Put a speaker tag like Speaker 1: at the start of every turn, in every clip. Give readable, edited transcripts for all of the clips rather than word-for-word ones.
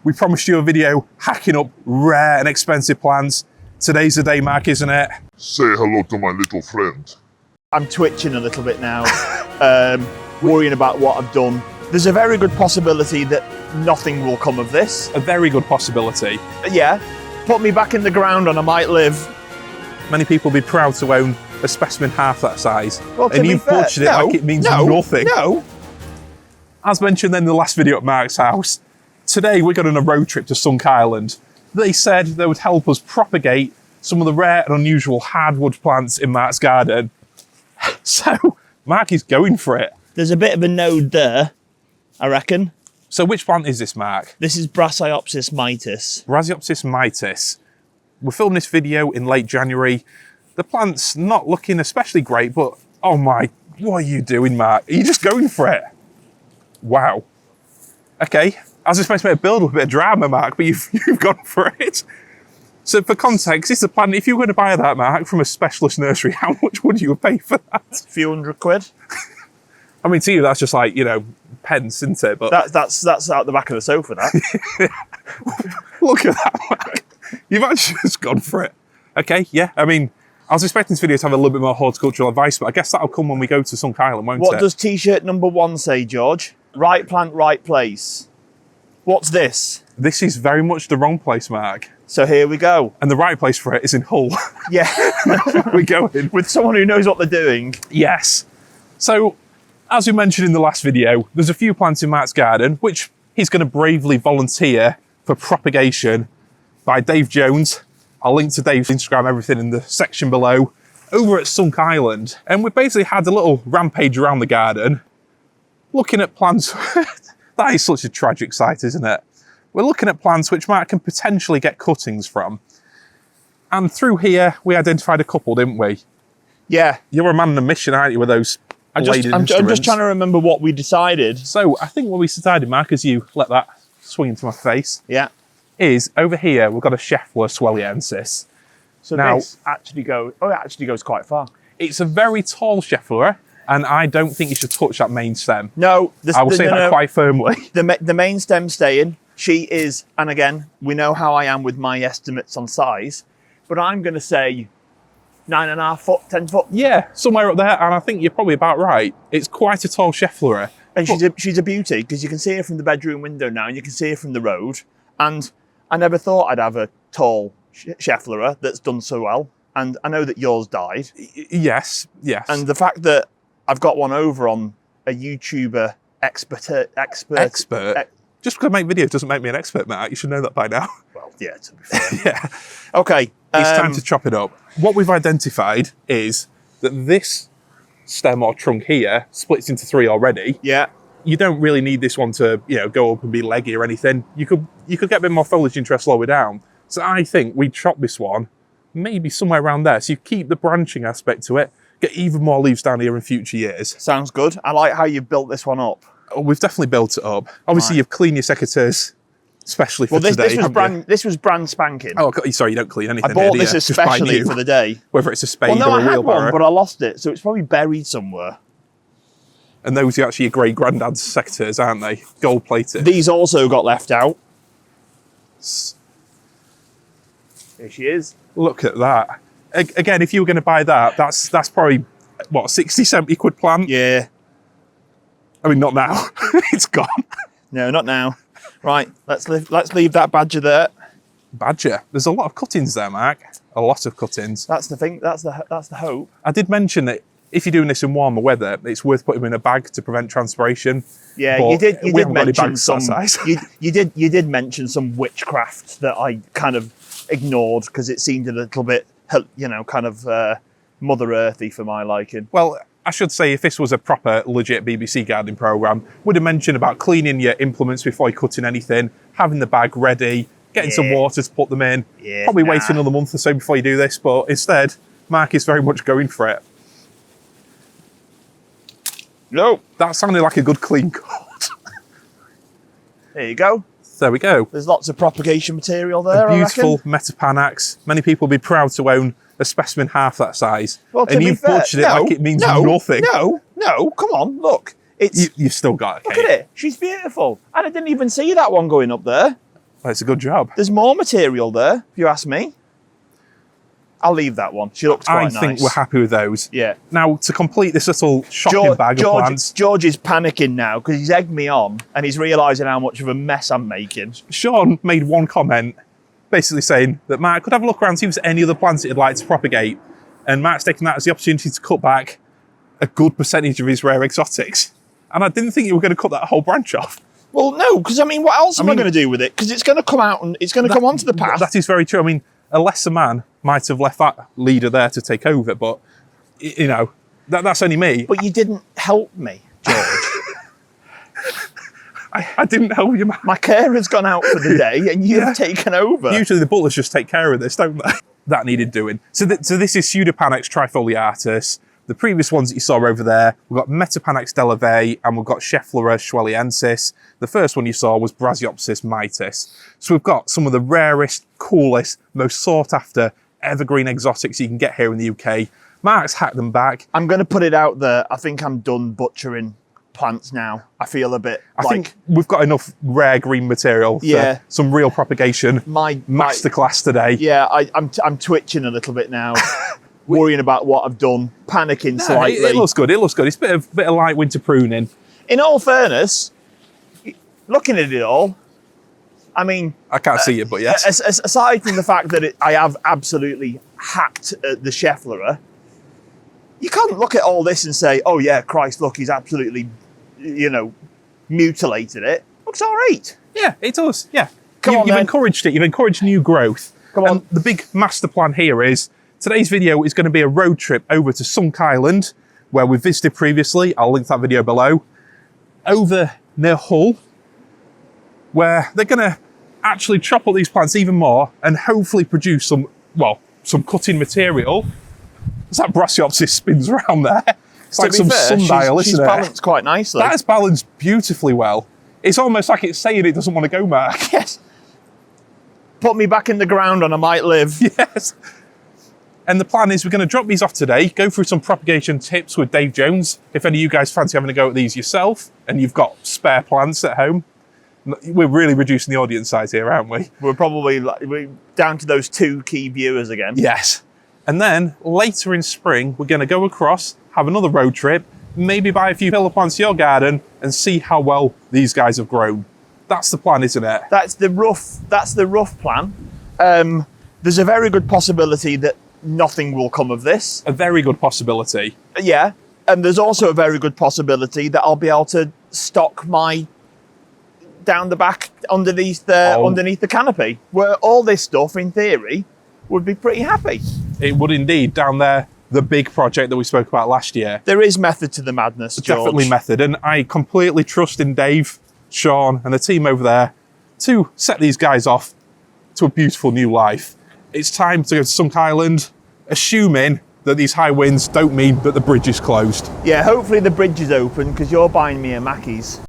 Speaker 1: We promised you a video hacking up rare and expensive plants. Today's the day, Mark, isn't it?
Speaker 2: Say hello to my little friend.
Speaker 3: I'm twitching a little bit now, worrying about what I've done. There's a very good possibility that nothing will come of this.
Speaker 1: A very good possibility.
Speaker 3: Yeah, put me back in the ground and I might live.
Speaker 1: Many people will be proud to own a specimen half that size.
Speaker 3: Well,
Speaker 1: and you've butchered it like it means nothing.
Speaker 3: No.
Speaker 1: As mentioned in the last video at Mark's house, today we're going on a road trip to Sunk Island. They said they would help us propagate some of the rare and unusual hardwood plants in Mark's garden. So, Mark is going for it.
Speaker 3: There's a bit of a node there, I reckon.
Speaker 1: So which plant is this, Mark?
Speaker 3: This is Brassaiopisis mitis.
Speaker 1: Brassaiopisis mitis. We're filming this video in late January. The plant's not looking especially great, but oh my, what are you doing, Mark? Are you just going for it? Wow. Okay, I was supposed to make a build with a bit of drama, Mark, but you've gone for it. So for context, this is a plant, if you were going to buy that, Mark, from a specialist nursery, how much would you pay for that?
Speaker 3: A few £100.
Speaker 1: I mean, to you, that's just like, you know, pence, isn't it? But
Speaker 3: that's out the back of the sofa, that.
Speaker 1: Look at that, Mark. You've actually just gone for it. Okay, yeah, I mean, I was expecting this video to have a little bit more horticultural advice, but I guess that'll come when we go to Sunk Island, won't it?
Speaker 3: What does t-shirt number 1 say, George? Right plant, right place. What's this?
Speaker 1: This is very much the wrong place, Mark.
Speaker 3: So here we go.
Speaker 1: And the right place for it is in Hull.
Speaker 3: Yeah.
Speaker 1: We're going.
Speaker 3: With someone who knows what they're doing.
Speaker 1: Yes. So, as we mentioned in the last video, there's a few plants in Mark's garden, which he's going to bravely volunteer for propagation by Dave Jones. I'll link to Dave's Instagram, everything in the section below, over at Sunk Island. And we basically had a little rampage around the garden, looking at plants. That is such a tragic sight, isn't it? We're looking at plants which Mark can potentially get cuttings from. And through here, we identified a couple, didn't we?
Speaker 3: Yeah.
Speaker 1: You're a man on a mission, aren't you, with those
Speaker 3: I'm just trying to remember what we decided.
Speaker 1: So I think what we decided, Mark, as you let that swing into my face,
Speaker 3: yeah,
Speaker 1: is over here we've got a Schefflera swelliensis.
Speaker 3: So now, this actually goes, it actually goes quite far.
Speaker 1: It's a very tall Schefflera, and I don't think you should touch that main stem.
Speaker 3: No.
Speaker 1: I will say that quite firmly.
Speaker 3: The main stem's staying. She is, and again, we know how I am with my estimates on size, but I'm going to say 9.5 foot, 10 foot.
Speaker 1: Yeah, somewhere up there, and I think you're probably about right. It's quite a tall Schefflera.
Speaker 3: And she's a beauty, because you can see her from the bedroom window now, and you can see her from the road. And I never thought I'd have a tall Schefflera that's done so well. And I know that yours died.
Speaker 1: Yes.
Speaker 3: And the fact that I've got one over on a YouTuber expert.
Speaker 1: Just because I make videos doesn't make me an expert, Matt. You should know that by now.
Speaker 3: Well, yeah, to be fair.
Speaker 1: Yeah.
Speaker 3: Okay.
Speaker 1: It's time to chop it up. What we've identified is that this stem or trunk here splits into 3 already.
Speaker 3: Yeah.
Speaker 1: You don't really need this one to, you know, go up and be leggy or anything. You could get a bit more foliage interest lower down. So I think we chop this one, maybe somewhere around there. So you keep the branching aspect to it, get even more leaves down here in future years.
Speaker 3: Sounds good. I like how you've built this one up.
Speaker 1: Oh, we've definitely built it up. Obviously, You've cleaned your secateurs, especially for today.
Speaker 3: This was brand spanking.
Speaker 1: Oh, sorry, you don't clean anything.
Speaker 3: I bought this especially for the day.
Speaker 1: Whether it's a spade or a
Speaker 3: I had
Speaker 1: wheelbarrow.
Speaker 3: one, but I lost it, so it's probably buried somewhere.
Speaker 1: And those are actually your great granddad's secateurs, aren't they? Gold plated.
Speaker 3: These also got left out. Here she is.
Speaker 1: Look at that. Again, if you were going to buy that, that's probably what, 60, 70 quid plant?
Speaker 3: Yeah.
Speaker 1: I mean, not now. It's gone.
Speaker 3: No, not now. Right, let's leave that badger there.
Speaker 1: Badger. There's a lot of cuttings there, Mark. A lot of cuttings.
Speaker 3: That's the thing. That's the hope.
Speaker 1: I did mention that if you're doing this in warmer weather, it's worth putting them in a bag to prevent transpiration.
Speaker 3: Yeah, you did mention some. You did mention some witchcraft that I kind of ignored because it seemed a little bit, you know, kind of Mother Earthy for my liking.
Speaker 1: Well, I should say, if this was a proper, legit BBC gardening programme, would have mentioned about cleaning your implements before you're cutting anything, having the bag ready, getting some water to put them in, probably wait another month or so before you do this, but instead, Mark is very much going for it.
Speaker 3: No.
Speaker 1: That sounded like a good clean cut.
Speaker 3: There you go.
Speaker 1: There we go.
Speaker 3: There's lots of propagation material there,
Speaker 1: a beautiful Metapanax. Many people would be proud to own a specimen half that size.
Speaker 3: Well,
Speaker 1: and you've butchered it like it means nothing.
Speaker 3: No, come on, look.
Speaker 1: You've still got it.
Speaker 3: Look at it. She's beautiful. And I didn't even see that one going up there.
Speaker 1: Well, it's a good job.
Speaker 3: There's more material there, if you ask me. I'll leave that one. She looks quite nice.
Speaker 1: I think we're happy with those.
Speaker 3: Yeah.
Speaker 1: Now, to complete this little shopping bag of plants...
Speaker 3: George is panicking now because he's egged me on and he's realising how much of a mess I'm making.
Speaker 1: Shaun made one comment, basically saying that Mark could have a look around, see if there's any other plants that he'd like to propagate. And Mark's taking that as the opportunity to cut back a good percentage of his rare exotics. And I didn't think you were going to cut that whole branch off.
Speaker 3: Well, no, because I mean, what else am I going to do with it? Because it's going to come out and it's going to come onto the path.
Speaker 1: That is very true. I mean, a lesser man might have left that leader there to take over, but, you know, that's only me.
Speaker 3: But you didn't help me, George.
Speaker 1: I didn't help you, man.
Speaker 3: My care has gone out for the day and you've taken over.
Speaker 1: Usually the butlers just take care of this, don't they? That needed doing. So this is Pseudopanax trifoliatus. The previous ones that you saw over there, we've got Metapanax delavae and we've got Schefflera schwelliensis. The first one you saw was Brassaiopisis mitis. So we've got some of the rarest, coolest, most sought after evergreen exotics you can get here in the UK. Mark's hacked them back.
Speaker 3: I'm going to put it out there. I think I'm done butchering plants now. I feel a bit
Speaker 1: I think we've got enough rare green material for some real propagation. My masterclass today.
Speaker 3: Yeah, I'm twitching a little bit now. Worrying about what I've done, panicking slightly.
Speaker 1: It looks good. It looks good. It's a bit of light winter pruning.
Speaker 3: In all fairness, looking at it all, I mean,
Speaker 1: I can't see it, but yes.
Speaker 3: Aside from the fact that I have absolutely hacked the Schefflera, you can't look at all this and say, "Oh yeah, Christ, look, he's absolutely, you know, mutilated it." Looks all right.
Speaker 1: Yeah, it does. Yeah,
Speaker 3: You've
Speaker 1: encouraged it. You've encouraged new growth.
Speaker 3: Come on.
Speaker 1: And the big master plan here is. Today's video is going to be a road trip over to Sunk Island, where we visited previously. I'll link that video below. Over near Hull, where they're going to actually chop up these plants even more and hopefully produce some cutting material. As that Brassaiopisis spins around there. It's like some sundial, isn't it?
Speaker 3: She's balanced quite nicely.
Speaker 1: That is balanced beautifully well. It's almost like it's saying it doesn't want to go, Mark.
Speaker 3: Yes. Put me back in the ground and I might live.
Speaker 1: Yes. And the plan is we're going to drop these off today, go through some propagation tips with Dave Jones. If any of you guys fancy having a go at these yourself and you've got spare plants at home, we're really reducing the audience size here, aren't we?
Speaker 3: We're probably down to those 2 key viewers again.
Speaker 1: Yes. And then later in spring, we're going to go across, have another road trip, maybe buy a few pillar plants to your garden and see how well these guys have grown. That's the plan, isn't it?
Speaker 3: That's the rough plan. There's a very good possibility that nothing will come of this.
Speaker 1: A very good possibility.
Speaker 3: Yeah, and there's also a very good possibility that I'll be able to stock my down the back underneath the canopy, where all this stuff, in theory, would be pretty happy.
Speaker 1: It would indeed. Down there, the big project that we spoke about last year.
Speaker 3: There is method to the madness, George.
Speaker 1: Definitely method, and I completely trust in Dave, Shaun, and the team over there to set these guys off to a beautiful new life. It's time to go to Sunk Island, assuming that these high winds don't mean that the bridge is closed.
Speaker 3: Yeah, hopefully the bridge is open because you're buying me a Mackey's.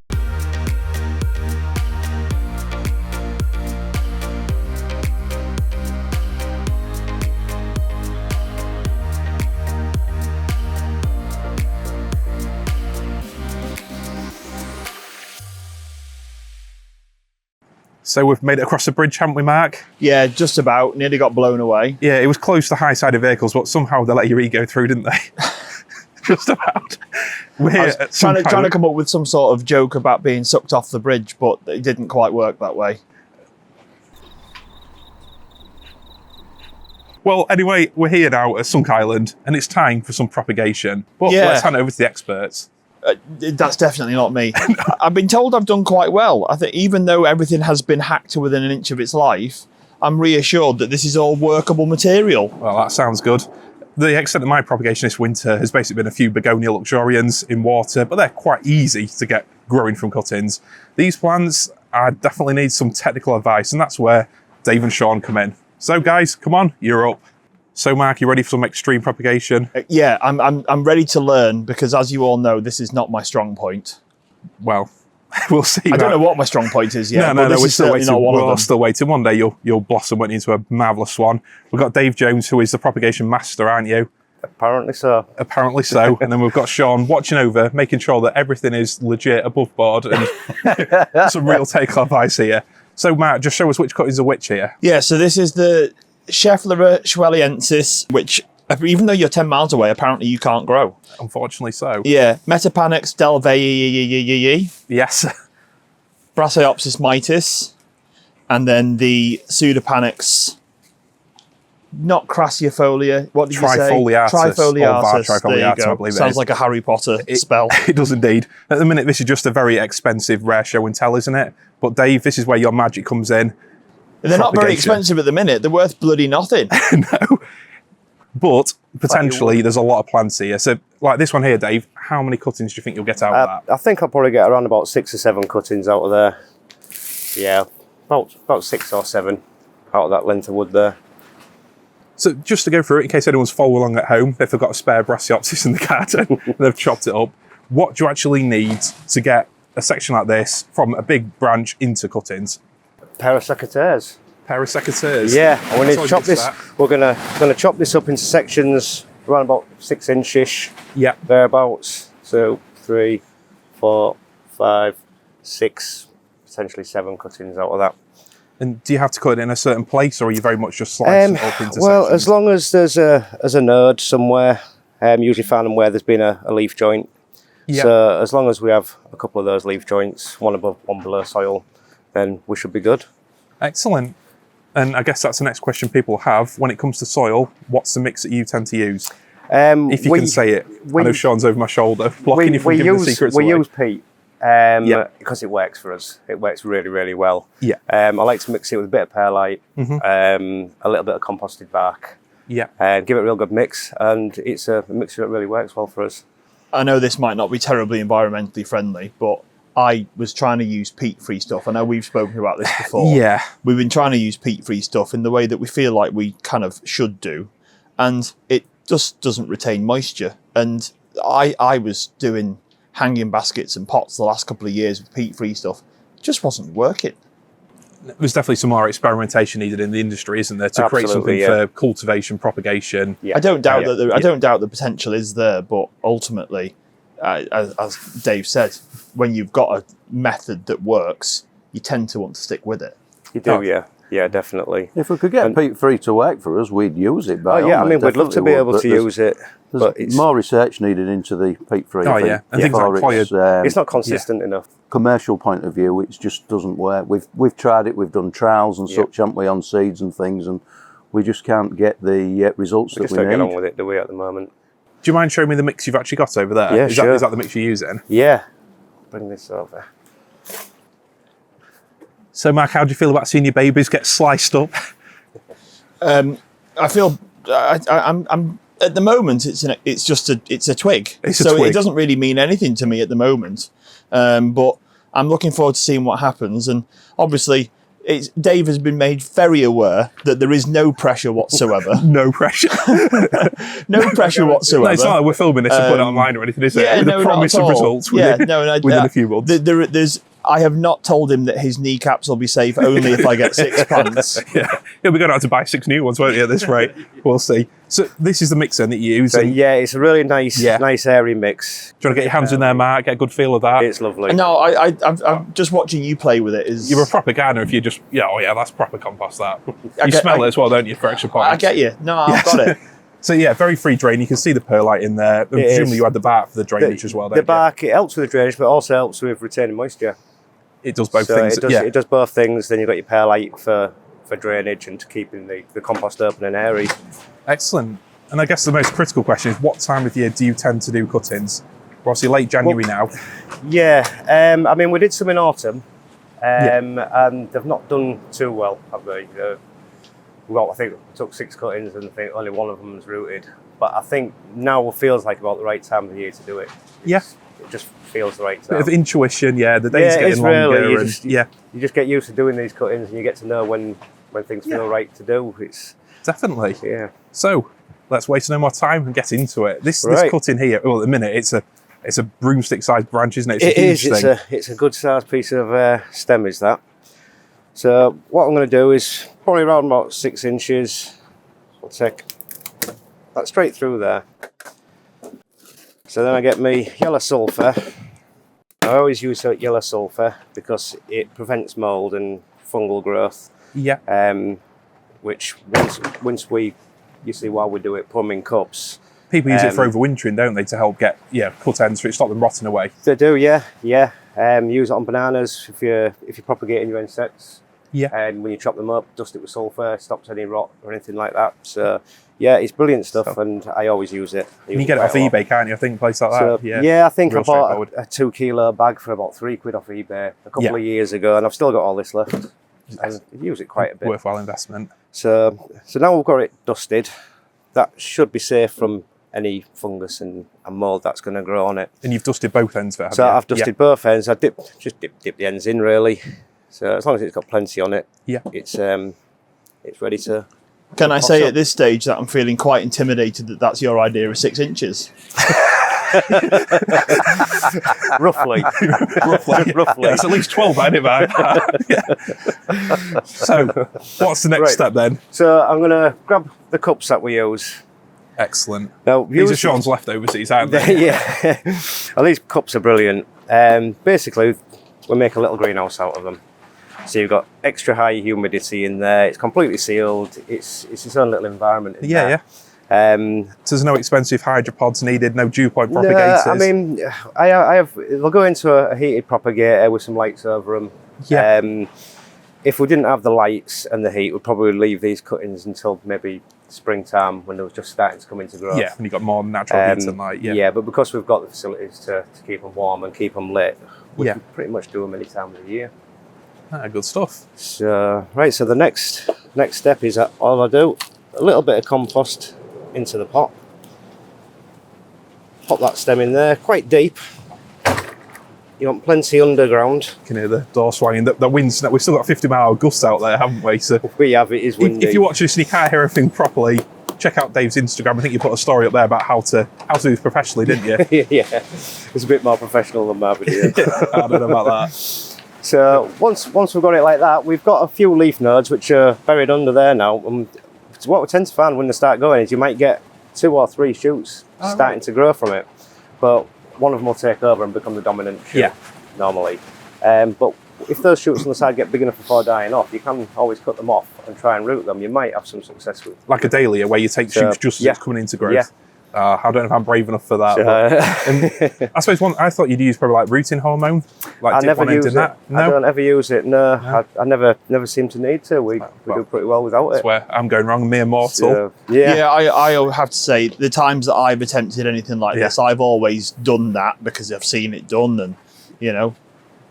Speaker 1: So we've made it across the bridge, haven't we, Mark?
Speaker 3: Yeah, just about. Nearly got blown away.
Speaker 1: Yeah, it was close to the high side of vehicles, but somehow they let your ego through, didn't they? Just about. We're here at
Speaker 3: trying to come up with some sort of joke about being sucked off the bridge, but it didn't quite work that way.
Speaker 1: Well, anyway, we're here now at Sunk Island, and it's time for some propagation. But let's hand over to the experts.
Speaker 3: That's definitely not me. I've been told I've done quite well. I think even though everything has been hacked to within an inch of its life, I'm reassured that this is all workable material.
Speaker 1: Well, that sounds good. The extent of my propagation this winter has basically been a few begonia luxurians in water, but they're quite easy to get growing from cuttings. These plants, I definitely need some technical advice, and that's where Dave and Shaun come in. So guys, come on, you're up. So Mark, you ready for some extreme propagation?
Speaker 3: Yeah, I'm ready to learn because, as you all know, this is not my strong point.
Speaker 1: Well, we'll see.
Speaker 3: I don't know what my strong point is yet.
Speaker 1: No, we're still waiting. We're still waiting. One day you'll blossom into a marvellous swan. We've got Dave Jones, who is the propagation master, aren't you?
Speaker 4: Apparently so.
Speaker 1: Apparently so. And then we've got Shaun watching over, making sure that everything is legit above board and some real take advice here. So Matt, just show us which cuttings are which here.
Speaker 3: Yeah, so this is the Schefflera Schwelliensis, which even though you're 10 miles away, apparently you can't grow.
Speaker 1: Unfortunately so.
Speaker 3: Yeah, Metapanax delvayi,
Speaker 1: Yes.
Speaker 3: Brassaiopsis mitis, and then the Pseudopanax, not crassularia. What did you say?
Speaker 1: Trifoliatus.
Speaker 3: Trifoliatus. There you go.
Speaker 1: I believe
Speaker 3: Sounds like a Harry Potter spell.
Speaker 1: It does indeed. At the minute, this is just a very expensive rare show and tell, isn't it? But Dave, this is where your magic comes in.
Speaker 3: They're not very expensive at the minute. They're worth bloody nothing.
Speaker 1: No. But potentially there's a lot of plants here. So like this one here, Dave, how many cuttings do you think you'll get out of that?
Speaker 4: I think I'll probably get around about 6 or 7 cuttings out of there. Yeah, about 6 or 7 out of that length of wood there.
Speaker 1: So just to go through it, in case anyone's following along at home, if they've got a spare Brassaiopisis in the garden and they've chopped it up, what do you actually need to get a section like this from a big branch into cuttings?
Speaker 4: Pair of secateurs.
Speaker 1: Pair of secateurs.
Speaker 4: Yeah, and we need to chop this.
Speaker 1: That.
Speaker 4: We're gonna chop this up into sections around about 6 inch-ish.
Speaker 1: Yeah.
Speaker 4: Thereabouts. So 3, 4, 5, 6, potentially 7 cuttings out of that.
Speaker 1: And do you have to cut it in a certain place, or are you very much just slicing it up into
Speaker 4: well,
Speaker 1: sections?
Speaker 4: as long as there's a node somewhere, usually find them where there's been a leaf joint.
Speaker 1: Yeah.
Speaker 4: So as long as we have a couple of those leaf joints, one above, one below soil, then we should be good.
Speaker 1: Excellent. And I guess that's the next question people have. When it comes to soil, what's the mix that you tend to use? If you can say it. I know Shaun's over my shoulder, blocking you from giving the secrets away.
Speaker 4: We use peat because it works for us. It works really, really well.
Speaker 1: Yeah.
Speaker 4: I like to mix it with a bit of perlite, a little bit of composted bark,
Speaker 1: Yeah.
Speaker 4: and give it a real good mix. And it's a mixture that really works well for us.
Speaker 3: I know this might not be terribly environmentally friendly, but I was trying to use peat-free stuff. I know we've spoken about this before.
Speaker 1: Yeah.
Speaker 3: We've been trying to use peat-free stuff in the way that we feel like we kind of should do, and it just doesn't retain moisture. And I was doing hanging baskets and pots the last couple of years with peat-free stuff. It just wasn't working.
Speaker 1: There's definitely some more experimentation needed in the industry, isn't there, to create something for cultivation, propagation.
Speaker 4: Yeah.
Speaker 3: I don't doubt that. I don't doubt the potential is there, but ultimately, as Dave said, when you've got a method that works, you tend to want to stick with it.
Speaker 4: You do, yeah, definitely.
Speaker 5: If we could get peat-free to work for us, we'd use it.
Speaker 4: Oh yeah, I mean, we'd love to be able to use it, but
Speaker 5: there's more research needed into the peat-free.
Speaker 1: Oh yeah, and things like quiet.
Speaker 4: It's not consistent enough.
Speaker 5: Commercial point of view, it just doesn't work. We've tried it. We've done trials and such, haven't we, on seeds and things, and we just can't get the results that we
Speaker 4: just don't
Speaker 5: need.
Speaker 4: get on with it, do we, at the moment?
Speaker 1: Do you mind showing me the mix you've actually got over there?
Speaker 4: Yeah,
Speaker 1: is
Speaker 4: sure.
Speaker 1: Is that the mix you're using?
Speaker 4: Yeah. Bring this over.
Speaker 1: So, Mark, how do you feel about seeing your babies get sliced up?
Speaker 3: I feel I'm at the moment it's a twig, so it doesn't really mean anything to me at the moment. But I'm looking forward to seeing what happens, and obviously, Dave has been made very aware that there is no pressure whatsoever.
Speaker 1: No pressure.
Speaker 3: No pressure whatsoever.
Speaker 1: No, it's not like we're filming this and putting it online or anything, is it?
Speaker 3: Yeah,
Speaker 1: With
Speaker 3: no,
Speaker 1: the promise of results within a few months.
Speaker 3: I have not told him that his kneecaps will be safe only if I get 6 plants.
Speaker 1: Yeah, he'll be going to have to buy 6 new ones, won't he, at this rate? We'll see. So this is the mix then that you use.
Speaker 4: So yeah, it's a really nice airy mix.
Speaker 1: Do you want to get your hands in there, Mark? Get a good feel of that?
Speaker 4: It's lovely.
Speaker 3: No, I'm just watching you play with it.
Speaker 1: You're a proper gardener if you just, that's proper compost, that. You smell it as well, don't you, for extra points?
Speaker 3: I get you. No, I've got it.
Speaker 1: So yeah, very free drain. You can see the perlite in there. And presumably you had the bark for the drainage as well, don't you?
Speaker 4: The bark, it helps with the drainage, but also helps with retaining moisture.
Speaker 1: It does both things.
Speaker 4: It does both things. Then you've got your perlite for drainage and to keeping the compost open and airy.
Speaker 1: Excellent. And I guess the most critical question is, what time of year do you tend to do cuttings? We're obviously late January now.
Speaker 4: Yeah, I mean, we did some in autumn, and they've not done too well, have they? Well, I think we took 6 cuttings and I think only one of them was rooted. But I think now feels like about the right time of the year to do it. It just feels the right time.
Speaker 1: Bit of intuition, the days getting longer.
Speaker 4: You just get used to doing these cuttings and you get to know when things feel right to do.
Speaker 1: Definitely.
Speaker 4: Yeah.
Speaker 1: So let's waste no more time and get into it. This cutting here, well, at the minute, it's a broomstick-sized branch, isn't it?
Speaker 4: It's a good-sized piece of stem, is that. So what I'm going to do is probably around about 6 inches. I'll take that straight through there. So then I get my yellow sulphur. I always use yellow sulphur because it prevents mould and fungal growth.
Speaker 1: Yeah.
Speaker 4: Which once you see why we do it, put them in cups.
Speaker 1: People use it for overwintering, don't they, to help get cut ends for it, stop them rotting away.
Speaker 4: They do, yeah. Use it on bananas if you're propagating your insects.
Speaker 1: Yeah.
Speaker 4: And when you chop them up, dust it with sulphur, stops any rot or anything like that. So yeah, it's brilliant stuff, and I always use it.
Speaker 1: You can get it off eBay, can't you? I think a place like that.
Speaker 4: Yeah, I think I bought a 2 kilo bag for about £3 off eBay a couple of years ago, and I've still got all this left. And I use it quite a bit.
Speaker 1: Worthwhile investment.
Speaker 4: So now we've got it dusted. That should be safe from any fungus and mould that's going to grow on it.
Speaker 1: And you've dusted both ends of it, haven't
Speaker 4: so
Speaker 1: you?
Speaker 4: I've dusted both ends. I dip the ends in really. So as long as it's got plenty on it, it's ready to.
Speaker 3: Can I say at this stage that I'm feeling quite intimidated that that's your idea of 6 inches?
Speaker 4: Roughly.
Speaker 1: Yeah, it's at least 12 anyway. So what's the next step then?
Speaker 4: So I'm going to grab the cups that we use.
Speaker 1: Excellent.
Speaker 4: Now,
Speaker 1: these are Shaun's leftovers, these, aren't they?
Speaker 4: Yeah. Well, these cups are brilliant. Basically, we make a little greenhouse out of them. So you've got extra high humidity in there. It's completely sealed. It's its own little environment in there.
Speaker 1: So there's no expensive hydropods needed, no dew point propagators.
Speaker 4: No, I mean, I have. They'll go into a heated propagator with some lights over them.
Speaker 1: Yeah.
Speaker 4: If we didn't have the lights and the heat, we'd probably leave these cuttings until maybe springtime when they was just starting to come into growth.
Speaker 1: Yeah, when you've got more natural heat and light.
Speaker 4: Yeah, but because we've got the facilities to keep them warm and keep them lit, we can pretty much do them any time of the year.
Speaker 1: Good stuff.
Speaker 4: So, right, so the next step is that all I do, a little bit of compost into the pot. Pop that stem in there, quite deep. You want plenty underground.
Speaker 1: You can hear the door swinging. The wind's, we've still got 50-mile gusts out there, haven't we? So
Speaker 4: we have, it is windy.
Speaker 1: If you watch this and you can't hear everything properly, check out Dave's Instagram. I think you put a story up there about how to do this professionally, didn't you?
Speaker 4: Yeah, it's a bit more professional than my video.
Speaker 1: I don't know about that.
Speaker 4: So once we've got it like that, we've got a few leaf nodes which are buried under there now. And what we tend to find when they start going is you might get 2 or 3 shoots starting to grow from it, but one of them will take over and become the dominant shoot normally. But if those shoots on the side get big enough before dying off, you can always cut them off and try and root them. You might have some success with
Speaker 1: like a dahlia where you take shoots just as it's coming into growth.
Speaker 4: Yeah.
Speaker 1: I don't know if I'm brave enough for that. I suppose I thought you'd use probably like rooting hormone. Like
Speaker 4: I never use it.
Speaker 1: That. No?
Speaker 4: I don't ever use it. No. I never seem to need to. We do pretty well without it.
Speaker 1: That's where I'm going wrong, mere mortal.
Speaker 3: I have to say, the times that I've attempted anything like this, I've always done that because I've seen it done, and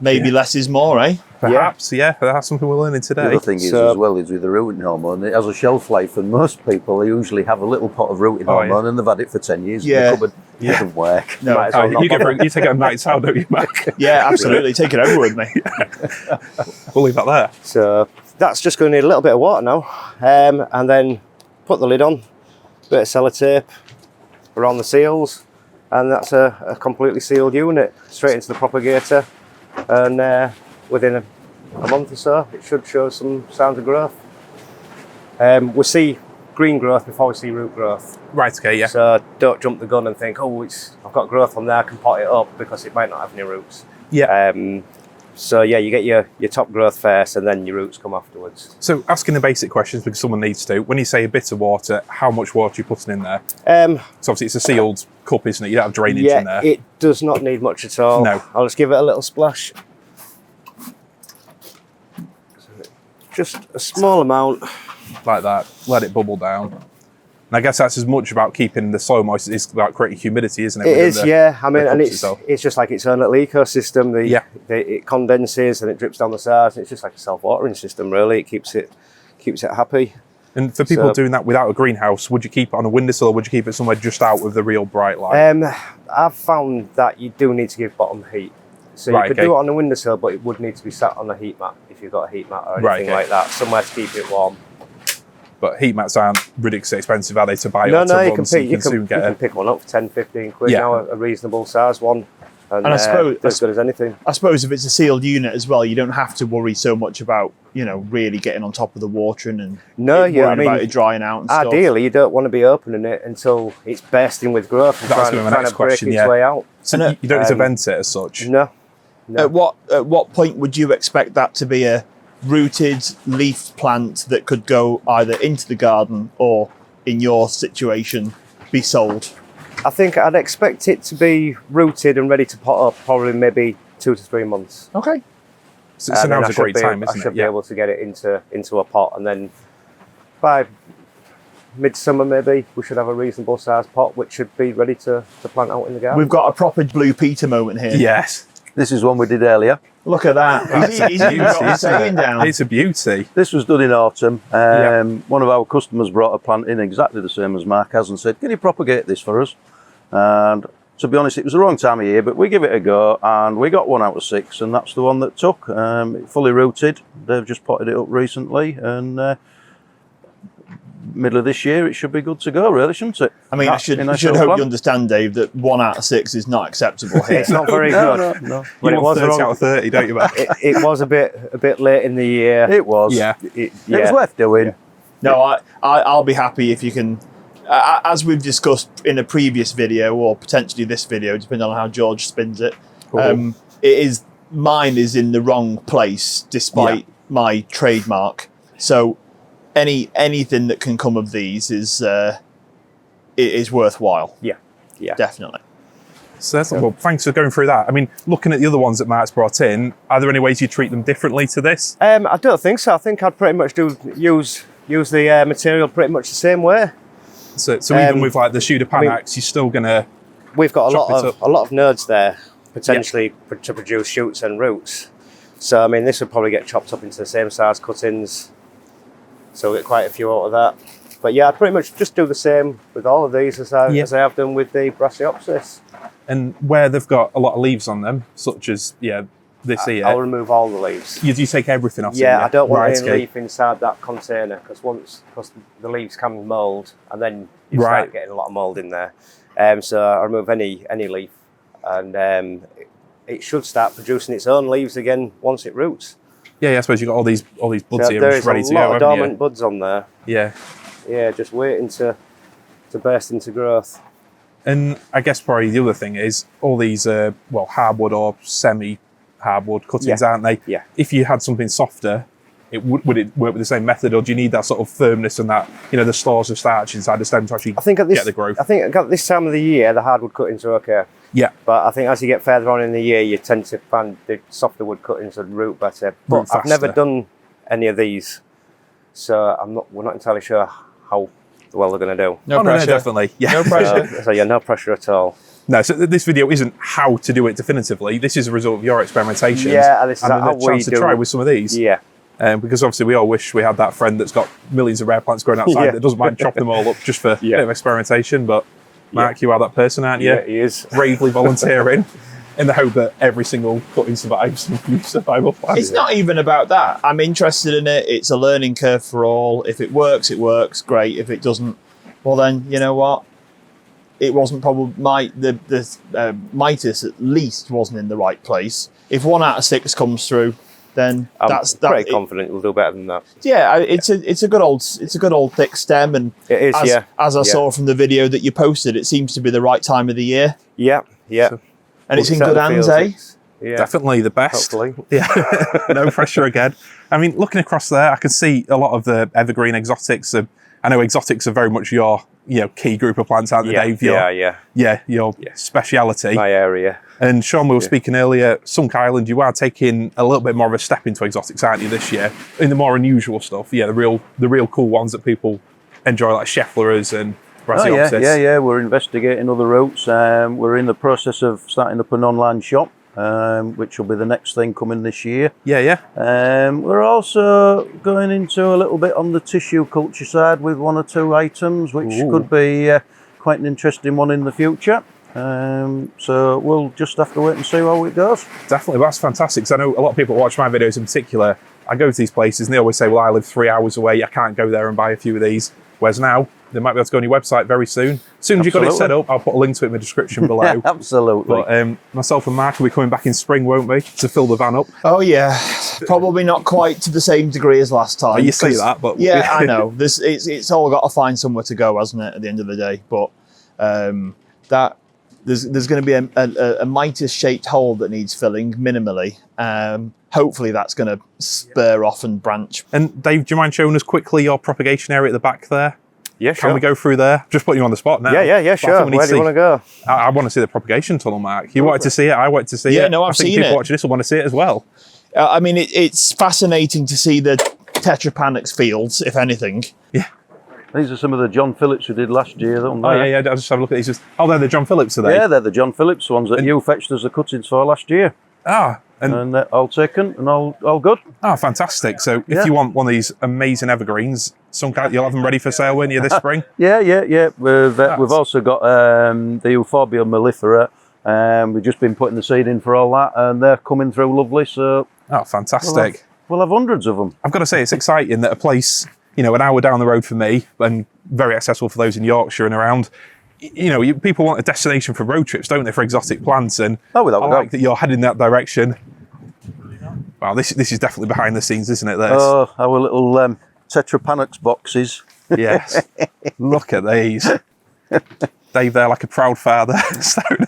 Speaker 3: maybe less is more, eh?
Speaker 1: Perhaps, that's something we're learning today.
Speaker 5: The other thing is, as well, is with the rooting hormone, it has a shelf life, and most people, they usually have a little pot of rooting hormone, and they've had it for 10 years in the cupboard. It doesn't work.
Speaker 3: No,
Speaker 1: you take it on nights out, don't you, Mac?
Speaker 3: Yeah, absolutely. Take it over with me.
Speaker 1: We'll leave that there.
Speaker 4: So that's just going to need a little bit of water now, and then put the lid on, bit of sellotape around the seals, and that's a completely sealed unit straight into the propagator, and within a month or so it should show some signs of growth. We see green growth before we see root growth.
Speaker 1: Right, okay, yeah.
Speaker 4: So don't jump the gun and think, I've got growth on there, I can pot it up, because it might not have any roots.
Speaker 1: Yeah.
Speaker 4: So yeah, you get your top growth first, and then your roots come afterwards.
Speaker 1: So asking the basic questions because someone needs to. When you say a bit of water, how much water are you putting in there? So obviously it's a sealed cup, isn't it? You don't have drainage in there.
Speaker 4: It does not need much at all.
Speaker 1: No.
Speaker 4: I'll just give it a little splash. Just a small amount.
Speaker 1: Like that. Let it bubble down. And I guess that's as much about keeping the soil moist as it is about creating humidity, isn't it?
Speaker 4: It is, yeah. I mean, and it's just like its own little ecosystem. It condenses and it drips down the sides. And it's just like a self-watering system, really. It keeps it happy.
Speaker 1: And for people doing that without a greenhouse, would you keep it on a windowsill, or would you keep it somewhere just out with the real bright light?
Speaker 4: I've found that you do need to give bottom heat. So you could do it on a windowsill, but it would need to be sat on a heat mat if you've got a heat mat or anything like that, somewhere to keep it warm.
Speaker 1: But heat mats aren't ridiculously expensive, are they, to buy?
Speaker 4: No,
Speaker 1: you can
Speaker 4: pick one up for 10, 15 quid now, a reasonable size one. And
Speaker 3: I suppose
Speaker 4: as good as anything.
Speaker 3: I suppose if it's a sealed unit as well, you don't have to worry so much about really getting on top of the watering and worrying about it drying out and stuff.
Speaker 4: Ideally, you don't want to be opening it until it's bursting with growth and trying to break its way out.
Speaker 1: So you don't need to vent it as such.
Speaker 4: No.
Speaker 3: At what point would you expect that to be a rooted leaf plant that could go either into the garden or, in your situation, be sold?
Speaker 4: I think I'd expect it to be rooted and ready to pot up probably maybe 2 to 3 months.
Speaker 3: Okay.
Speaker 1: So now's a great time, isn't it?
Speaker 4: I should be able to get it into a pot, and then by midsummer maybe we should have a reasonable sized pot which should be ready to plant out in the garden.
Speaker 3: We've got a proper Blue Peter moment here.
Speaker 1: Yes.
Speaker 5: This is one we did earlier.
Speaker 3: Look at that. He's even got the saying down.
Speaker 1: It's a beauty.
Speaker 5: This was done in autumn. One of our customers brought a plant in exactly the same as Mark has and said, can you propagate this for us? And to be honest, it was the wrong time of year, but we give it a go and we got 1 out of 6 and that's the one that took. Fully rooted. They've just potted it up recently and middle of this year it should be good to go, really, shouldn't it?
Speaker 3: I mean, I should hope you understand, Dave, that 1 out of 6 is not acceptable here.
Speaker 4: It's not very good.
Speaker 5: No.
Speaker 1: Well, it was 30 out of 30, don't you, Matt?
Speaker 4: It was a bit late in the year.
Speaker 5: It was.
Speaker 1: Yeah.
Speaker 5: It was worth doing.
Speaker 3: No, I'll be happy if you can, as we've discussed in a previous video or potentially this video, depending on how George spins it. Mine is in the wrong place despite my trademark. So anything that can come of these is worthwhile.
Speaker 4: Yeah,
Speaker 3: Definitely.
Speaker 1: So well, thanks for going through that. I mean, looking at the other ones that Mark's brought in, are there any ways you treat them differently to this?
Speaker 4: I don't think so. I think I'd pretty much use the material pretty much the same way.
Speaker 1: So even with like the Pseudopanax, you're still gonna.
Speaker 4: We've got a lot of nodes there potentially to produce shoots and roots. So I mean, this would probably get chopped up into the same size cuttings. So we'll get quite a few out of that. But yeah, I'd pretty much just do the same with all of these as I have done with the Brassaiopisis.
Speaker 1: And where they've got a lot of leaves on them, such as this here,
Speaker 4: I'll remove all the leaves.
Speaker 1: You take everything off.
Speaker 4: Yeah, I don't want any leaf inside that container because the leaves can mould and then you start getting a lot of mould in there. So I remove any leaf and it should start producing its own leaves again once it roots.
Speaker 1: Yeah, I suppose you've got all these buds here
Speaker 4: just ready to go. There's a lot of dormant buds on there.
Speaker 1: Yeah,
Speaker 4: just waiting to burst into growth.
Speaker 1: And I guess probably the other thing is all these hardwood or semi-hardwood cuttings, aren't they?
Speaker 4: Yeah.
Speaker 1: If you had something softer, would it work with the same method, or do you need that sort of firmness and that the stores of starch inside the stem to actually get the growth?
Speaker 4: I think at this time of the year, the hardwood cuttings are okay.
Speaker 1: Yeah.
Speaker 4: But I think as you get further on in the year, you tend to find the softer wood cuttings would root better. But I've never done any of these, so we're not entirely sure how well they're going to do.
Speaker 1: No pressure. No, definitely. Yeah.
Speaker 3: No pressure.
Speaker 4: So no pressure at all.
Speaker 1: No, so this video isn't how to do it definitively. This is a result of your experimentations.
Speaker 4: Yeah, this is
Speaker 1: and
Speaker 4: how
Speaker 1: a chance to try with some of these.
Speaker 4: Yeah.
Speaker 1: Because obviously we all wish we had that friend that's got millions of rare plants growing outside that doesn't mind chopping them all up just for a bit of experimentation. But Mark, you are that person, aren't you?
Speaker 4: Yeah, he is.
Speaker 1: Bravely volunteering in the hope that every single cutting survives and you survive off that.
Speaker 3: It's not even about that. I'm interested in it. It's a learning curve for all. If it works, it works. Great. If it doesn't, well then, you know what? It wasn't probably the mitis at least wasn't in the right place. If 1 out of 6 comes through, then
Speaker 4: I'm pretty confident we'll do better than that.
Speaker 3: Yeah, it's a good old thick stem, and
Speaker 4: it is.
Speaker 3: As I saw from the video that you posted, it seems to be the right time of the year.
Speaker 4: Yeah.
Speaker 3: And it's in good hands, eh?
Speaker 4: Yeah.
Speaker 1: Definitely the best.
Speaker 4: Hopefully.
Speaker 1: Yeah. No pressure again. I mean, looking across there, I can see a lot of the evergreen exotics. I know exotics are very much your key group of plants, aren't they, Dave? Your speciality.
Speaker 4: My area.
Speaker 1: And Shaun, we were speaking earlier, Sunk Island, you are taking a little bit more of a step into exotics, aren't you, this year? In the more unusual stuff, the real cool ones that people enjoy, like Scheffleras and Brassaiopsis.
Speaker 5: Yeah, we're investigating other routes. We're in the process of starting up an online shop, which will be the next thing coming this year.
Speaker 1: Yeah.
Speaker 5: We're also going into a little bit on the tissue culture side with 1 or 2 items, which could be quite an interesting one in the future. So we'll just have to wait and see how it goes.
Speaker 1: Definitely, that's fantastic. Because I know a lot of people watch my videos in particular. I go to these places and they always say, well, I live 3 hours away. I can't go there and buy a few of these. Whereas now, they might be able to go on your website very soon. As soon as you've got it set up, I'll put a link to it in the description below.
Speaker 5: Absolutely.
Speaker 1: But myself and Mark will be coming back in spring, won't we, to fill the van up?
Speaker 3: Oh yeah, probably not quite to the same degree as last time.
Speaker 1: You say that, but
Speaker 3: yeah, I know. It's all got to find somewhere to go, hasn't it? At the end of the day, but that there's going to be a mitre-shaped hole that needs filling minimally. Hopefully that's going to spur off and branch.
Speaker 1: And Dave, do you mind showing us quickly your propagation area at the back there?
Speaker 4: Yeah, sure.
Speaker 1: Can we go through there? Just putting you on the spot now.
Speaker 4: Yeah, sure. Where do you want to go?
Speaker 1: I want to see the propagation tunnel, Mark. You wanted to see it, I wanted to see it.
Speaker 3: Yeah, no,
Speaker 1: I think people watching this will want to see it as well.
Speaker 3: I mean, it's fascinating to see the Tetrapanax fields, if anything.
Speaker 1: Yeah.
Speaker 5: These are some of the John Phillips we did last year.
Speaker 1: Oh, yeah, I'll just have a look at these. They're the John Phillips, are they?
Speaker 5: Yeah, they're the John Phillips ones that you fetched us the cuttings for last year. And they're all taken and all good.
Speaker 1: Oh, fantastic. So if you want one of these amazing evergreens, you'll have them ready for sale, won't you, this spring?
Speaker 5: Yeah. We've also got the Euphorbia mellifera. We've just been putting the seed in for all that, and they're coming through lovely. So
Speaker 1: fantastic.
Speaker 5: We'll have hundreds of them.
Speaker 1: I've got to say, it's exciting that a place, an hour down the road for me, and very accessible for those in Yorkshire and around, people want a destination for road trips, don't they, for exotic plants? And I like that you're heading that direction. Wow, this is definitely behind the scenes, isn't it?
Speaker 5: Oh, our little Tetrapanax boxes.
Speaker 1: Yes. Look at these. Dave there like a proud father.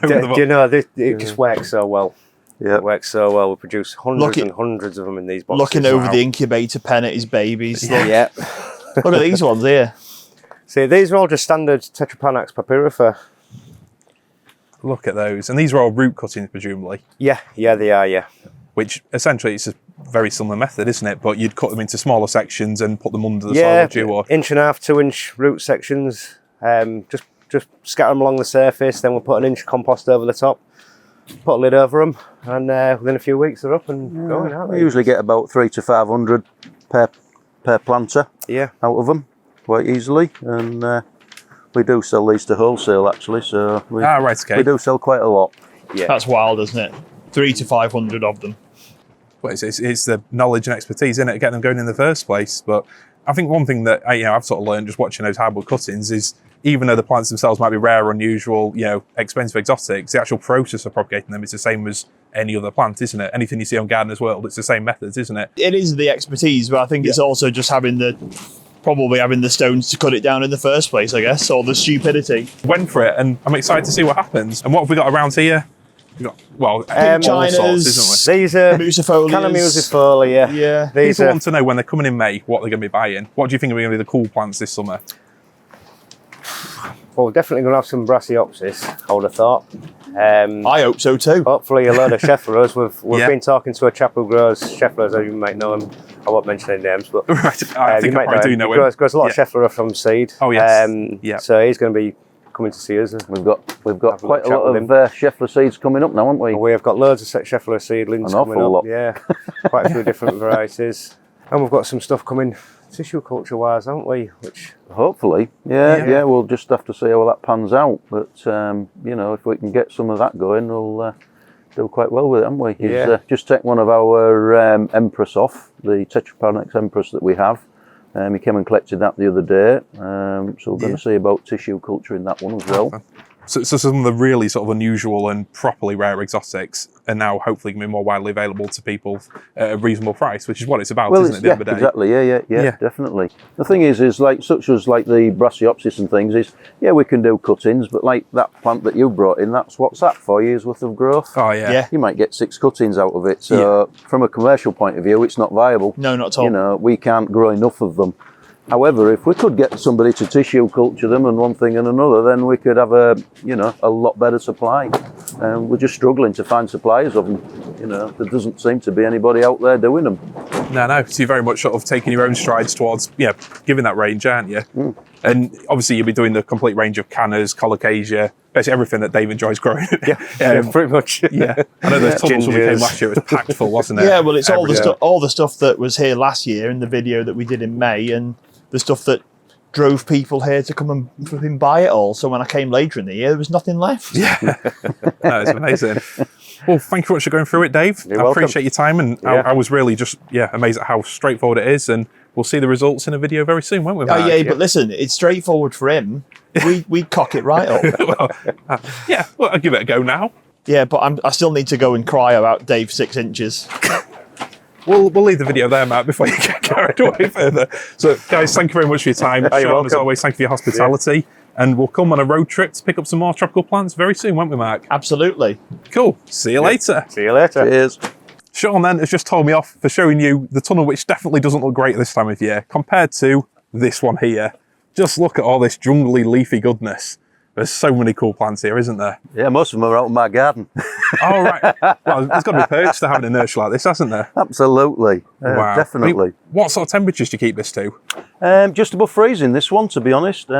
Speaker 4: Do you know, it just works so well. Yeah, it works so well. We produce hundreds and hundreds of them in these boxes.
Speaker 3: Looking over the incubator pen at his babies.
Speaker 4: Yeah.
Speaker 3: Look at these ones here.
Speaker 4: See, these are all just standard Tetrapanax papyrifer.
Speaker 1: Look at those. And these are all root cuttings, presumably.
Speaker 4: Yeah, they are, yeah.
Speaker 1: Which essentially it's a very similar method, isn't it? But you'd cut them into smaller sections and put them under the soil, would you?
Speaker 4: Yeah, 1.5 to 2 inch root sections. Just scatter them along the surface, then we'll put an inch compost over the top, put a lid over them, and within a few weeks they're up and going, aren't they?
Speaker 5: We usually get about 300 to 500 per planter out of them quite easily, and we do sell these to wholesale actually, so we do sell quite a lot.
Speaker 3: Yeah, that's wild, isn't it? 300 to 500 of them.
Speaker 1: Well, it's the knowledge and expertise, isn't it, getting them going in the first place. But I think one thing that I've sort of learned just watching those hardwood cuttings is, even though the plants themselves might be rare, unusual, expensive exotics, the actual process of propagating them is the same as any other plant, isn't it? Anything you see on Gardener's World, it's the same methods, isn't it?
Speaker 3: It is the expertise, but I think it's also just having the stones to cut it down in the first place, I guess, or the stupidity.
Speaker 1: Went for it, and I'm excited to see what happens. And what have we got around here? We've got, all sorts, isn't we?
Speaker 4: These are
Speaker 3: Musifolias.
Speaker 4: Canna musifolia.
Speaker 3: Yeah.
Speaker 1: People want to know when they're coming in May what they're going to be buying. What do you think are going to be the cool plants this summer?
Speaker 4: Well, we're definitely going to have some Brassaiopisis, I would have thought.
Speaker 3: I hope so too.
Speaker 4: Hopefully a load of Scheffleras. We've been talking to a chap who grows Scheffleras, as you might know him. I won't mention any names, but
Speaker 1: I think I do know him.
Speaker 4: He grows a lot of Schefflera from seed.
Speaker 1: Oh, yes.
Speaker 4: So he's going to be coming to see us.
Speaker 5: We've got quite a lot of Schefflera seeds coming up now, haven't we?
Speaker 4: We have got loads of Schefflera seedlings coming up.
Speaker 5: Lot.
Speaker 4: Yeah, quite a few different varieties. And we've got some stuff coming tissue culture wise, haven't we? Which
Speaker 5: hopefully, yeah, we'll just have to see how that pans out. But if we can get some of that going, we'll do quite well with it, haven't we? He's just take one of our Empress off, the Tetrapanax Empress that we have. He came and collected that the other day, so we're going to see about tissue culture in that one as well.
Speaker 1: So some of the really sort of unusual and properly rare exotics are now hopefully going to be more widely available to people at a reasonable price, which is what it's about, isn't it, at the end of the day?
Speaker 5: Exactly, yeah, definitely. The thing is such as like the Brassaiopisis and things is, we can do cuttings, but like that plant that you brought in, what's that, 4 years worth of growth?
Speaker 1: Oh, yeah.
Speaker 5: You might get 6 cuttings out of it, so from a commercial point of view, it's not viable.
Speaker 3: No, not at all.
Speaker 5: We can't grow enough of them. However, if we could get somebody to tissue culture them and one thing and another, then we could have a lot better supply. We're just struggling to find suppliers of them. There doesn't seem to be anybody out there doing them.
Speaker 1: No. So you're very much sort of taking your own strides towards, giving that range, aren't you? Mm. And obviously you'll be doing the complete range of Cannas, Colocasias, basically everything that Dave enjoys growing.
Speaker 4: Yeah, pretty much.
Speaker 1: Yeah. I know the tunnels when we came last year, it was packed full, wasn't it?
Speaker 3: Yeah, well, it's all the stuff that was here last year in the video that we did in May, and the stuff that drove people here to come and flipping buy it all. So when I came later in the year, there was nothing left.
Speaker 1: Yeah, no, it's amazing. Well, thank you very much for going through it, Dave.
Speaker 4: You're welcome.
Speaker 1: Appreciate your time, and I was really just amazed at how straightforward it is, and we'll see the results in a video very soon, won't we, Mark?
Speaker 3: Oh yeah, but listen, it's straightforward for him. We cock it right up.
Speaker 1: Well, I'll give it a go now.
Speaker 3: Yeah, but I still need to go and cry about Dave's 6 inches.
Speaker 1: We'll leave the video there, Matt, before you get carried away further. So, guys, thank you very much for your time. Shaun, as always, thank you for your hospitality. and we'll come on a road trip to pick up some more tropical plants very soon, won't we, Mark?
Speaker 3: Absolutely.
Speaker 1: Cool. See you later.
Speaker 4: See you later.
Speaker 5: Cheers.
Speaker 1: Sean then has just told me off for showing you the tunnel, which definitely doesn't look great this time of year compared to this one here. Just look at all this jungly leafy goodness. There's so many cool plants here, isn't there?
Speaker 5: Yeah, most of them are out in my garden.
Speaker 1: Oh, right. Well, there's got to be perks to having a nursery like this, hasn't there?
Speaker 5: Absolutely.
Speaker 1: Wow.
Speaker 5: Definitely.
Speaker 1: I mean, what sort of temperatures do you keep this to?
Speaker 5: Just above freezing, this one, to be honest.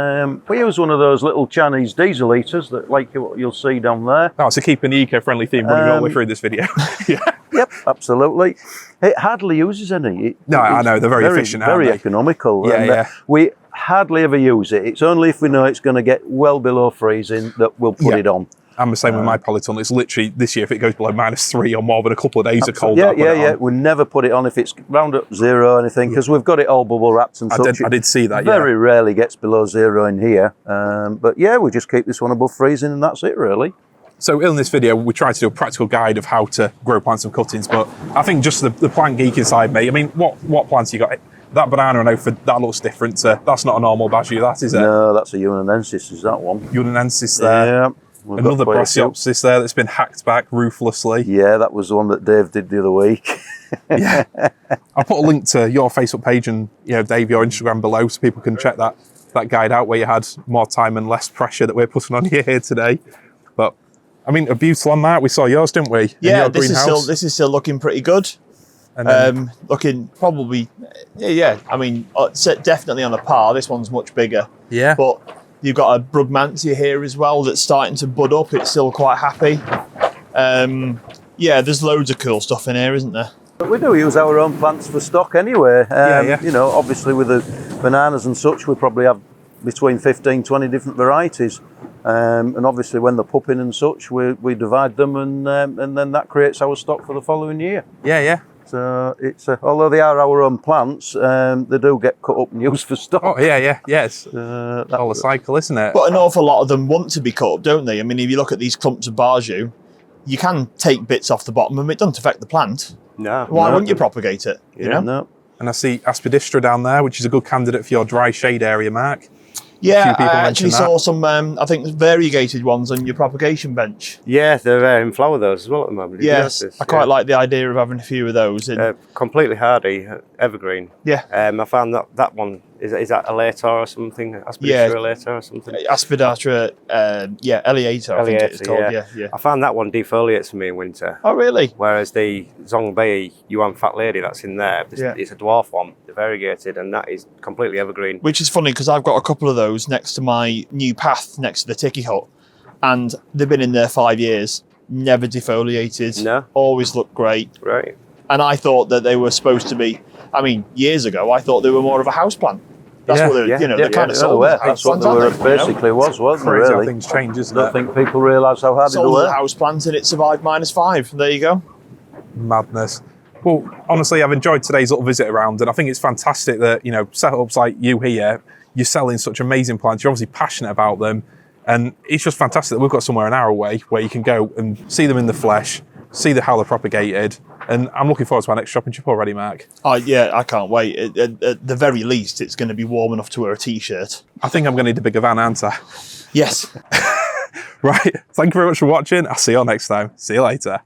Speaker 5: We use one of those little Chinese diesel heaters that, like what you'll see down there.
Speaker 1: Oh, so keeping the eco-friendly theme running all the way through this video. Yeah.
Speaker 5: Yep, absolutely. It hardly uses any.
Speaker 1: No, I know, they're very efficient, aren't
Speaker 5: very
Speaker 1: they?
Speaker 5: economical.
Speaker 1: Yeah,
Speaker 5: and,
Speaker 1: yeah.
Speaker 5: We hardly ever use it. It's only if we know it's going to get well below freezing that we'll put it on.
Speaker 1: I'm the same with my polytunnel. It's literally this year, if it goes below -3 or more than a couple of days of cold.
Speaker 5: Yeah. We never put it on if it's round up 0 or anything, because we've got it all bubble wrapped and such.
Speaker 1: I did see that,
Speaker 5: Very rarely gets below 0 in here. But yeah, we just keep this one above freezing and that's it really.
Speaker 1: So in this video, we tried to do a practical guide of how to grow plants and cuttings, but I think just the plant geek inside me, I mean, what plants you got? That banana and ophid, that looks different. That's not a normal basjoo, that is it?
Speaker 5: No, that's a Unanensis, is that one.
Speaker 1: Unanensis there.
Speaker 5: Yeah.
Speaker 1: Another Brassaiopsis there that's been hacked back ruthlessly.
Speaker 5: Yeah, that was the one that Dave did the other week.
Speaker 1: Yeah. I'll put a link to your Facebook page and, Dave, your Instagram below so people can check that guide out where you had more time and less pressure that we're putting on you here today. But, I mean, a beautiful on that. We saw yours, didn't we?
Speaker 3: Yeah, this is still looking pretty good.
Speaker 1: And then,
Speaker 3: looking probably, I mean, definitely on a par. This one's much bigger.
Speaker 1: Yeah.
Speaker 3: But you've got a Brugmansia here as well that's starting to bud up. It's still quite happy. Yeah, there's loads of cool stuff in here, isn't there?
Speaker 5: But we do use our own plants for stock anyway.
Speaker 1: Yeah.
Speaker 5: You know, obviously with the bananas and such, we probably have between 15, 20 different varieties. And obviously when they're pupping and such, we divide them and then that creates our stock for the following year.
Speaker 1: Yeah.
Speaker 5: So it's although they are our own plants, they do get cut up and used for stock.
Speaker 1: Oh, yeah. It's all a cycle, isn't it?
Speaker 3: But an awful lot of them want to be cut up, don't they? I mean, if you look at these clumps of basjoo, you can take bits off the bottom and it doesn't affect the plant.
Speaker 4: No.
Speaker 3: Why wouldn't you propagate it? You know?
Speaker 5: No.
Speaker 1: And I see Aspidistra down there, which is a good candidate for your dry shade area, Mark.
Speaker 3: Yeah,
Speaker 1: people
Speaker 3: I
Speaker 1: mention
Speaker 3: actually saw some, I think, variegated ones on your propagation bench.
Speaker 4: Yeah, they're in flower those as well at the moment.
Speaker 3: Yes, I quite like the idea of having a few of those.
Speaker 4: Completely hardy, evergreen.
Speaker 3: Yeah.
Speaker 4: I found that one, is that Elator or something? Aspidistra Elator or something?
Speaker 3: Aspidistra, Eleator, I think it's called. Yeah.
Speaker 4: I found that one defoliates for me in winter.
Speaker 3: Oh, really?
Speaker 4: Whereas the Zongbei Yuan Fat Lady that's in there, it's a dwarf one, they're variegated, and that is completely evergreen.
Speaker 3: Which is funny because I've got a couple of those next to my new path next to the Tiki hut, and they've been in there 5 years, never defoliated.
Speaker 4: No.
Speaker 3: Always look great.
Speaker 4: Right.
Speaker 3: And I thought that they were supposed to be, I mean, years ago, I thought they were more of a houseplant. That's what they're, they're kind of sold as
Speaker 5: That's what
Speaker 3: houseplants,
Speaker 5: they were
Speaker 3: aren't they?
Speaker 5: basically wasn't it
Speaker 1: Crazy how
Speaker 5: really?
Speaker 1: things change, isn't
Speaker 5: I don't
Speaker 1: it?
Speaker 5: think people realise how hard they
Speaker 3: Sold as a
Speaker 5: were.
Speaker 3: houseplant and it survived -5. There you go.
Speaker 1: Madness. Well, honestly, I've enjoyed today's little visit around, and I think it's fantastic that, setups like you here, you're selling such amazing plants, you're obviously passionate about them, and it's just fantastic that we've got somewhere an hour away where you can go and see them in the flesh, see how they're propagated, and I'm looking forward to our next shopping trip already, Mark.
Speaker 3: Yeah, I can't wait. At the very least, it's going to be warm enough to wear a t-shirt.
Speaker 1: I think I'm going to need a bigger van, aren't I?
Speaker 3: Yes.
Speaker 1: Right, thank you very much for watching. I'll see you all next time. See you later.